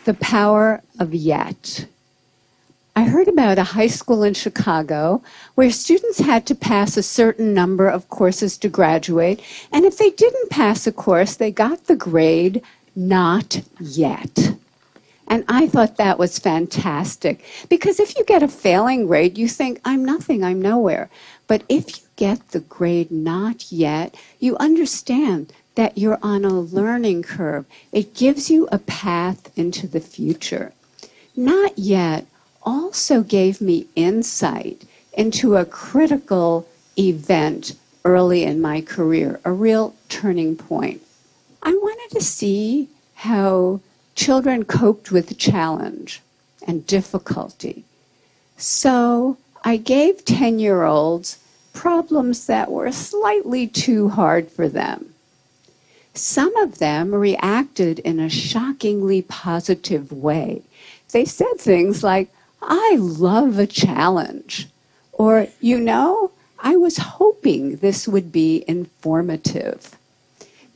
The power of yet. I heard about a high school in Chicago where students had to pass a certain number of courses to graduate, and if they didn't pass a course, they got the grade not yet. And I thought that was fantastic, because if you get a failing grade, you think, I'm nothing, I'm nowhere. But if you get the grade not yet, you understand that you're on a learning curve. It gives you a path into the future. Not yet also gave me insight into a critical event early in my career, a real turning point. I wanted to see how children coped with challenge and difficulty. So I gave 10-year-olds problems that were slightly too hard for them. Some of them reacted in a shockingly positive way. They said things like, I love a challenge, or, you know, I was hoping this would be informative.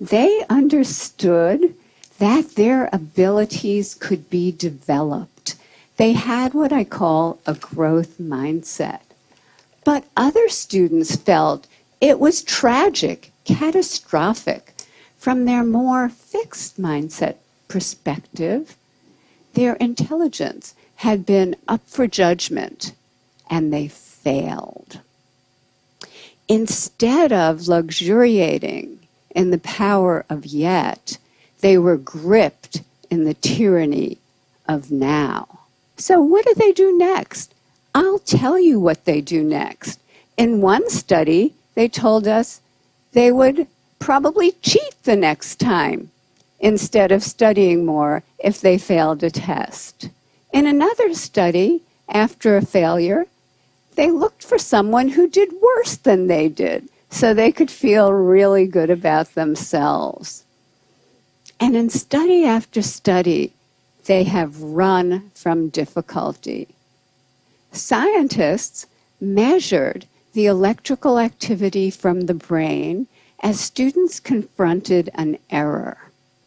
They understood that their abilities could be developed. They had what I call a growth mindset. But other students felt it was tragic, catastrophic. From their more fixed mindset perspective, their intelligence had been up for judgment, and they failed. Instead of luxuriating in the power of yet, they were gripped in the tyranny of now. So what do they do next? I'll tell you what they do next. In one study, they told us they would probably cheat the next time instead of studying more if they failed a test. In another study, after a failure, they looked for someone who did worse than they did so they could feel really good about themselves. And in study after study, they have run from difficulty. Scientists measured the electrical activity from the brain as students confronted an error.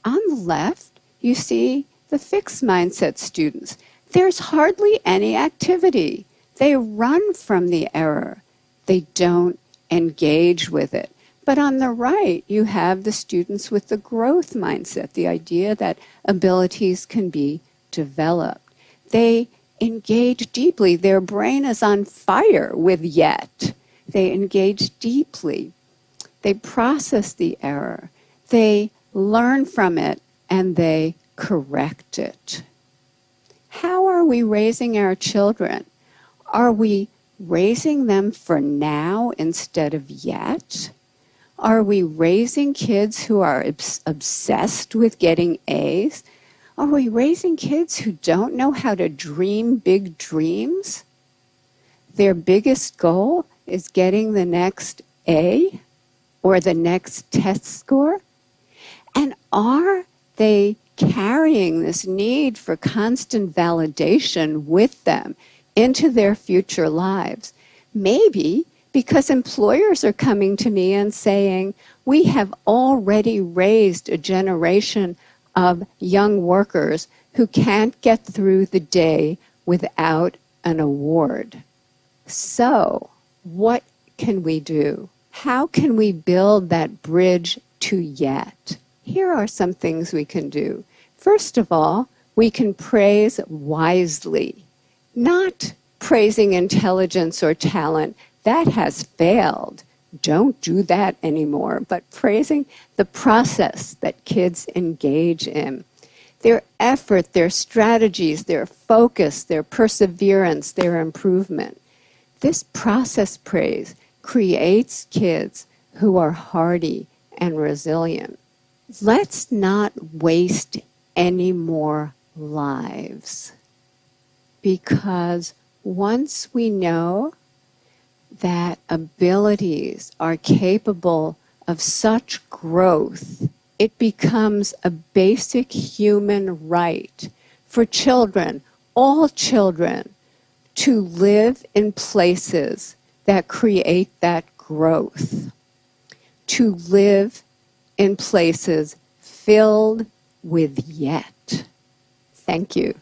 On the left, you see the fixed mindset students. There's hardly any activity. They run from the error. They don't engage with it. But on the right, you have the students with the growth mindset, the idea that abilities can be developed. They engage deeply. Their brain is on fire with yet. They engage deeply. They process the error. They learn from it, and they correct it. How are we raising our children? Are we raising them for now instead of yet? Are we raising kids who are obsessed with getting A's? Are we raising kids who don't know how to dream big dreams? Their biggest goal is getting the next A or the next test score? And are they carrying this need for constant validation with them into their future lives? Maybe because employers are coming to me and saying, we have already raised a generation of young workers who can't get through the day without an award. So, what can we do? How can we build that bridge to yet? Here are some things we can do. First of all, we can praise wisely, not praising intelligence or talent. That has failed. Don't do that anymore, but praising the process that kids engage in. Their effort, their strategies, their focus, their perseverance, their improvement. This process praise creates kids who are hardy and resilient. Let's not waste any more lives, because once we know that abilities are capable of such growth, it becomes a basic human right for children, all children, to live in places that create that growth, to live in places filled with yet. Thank you.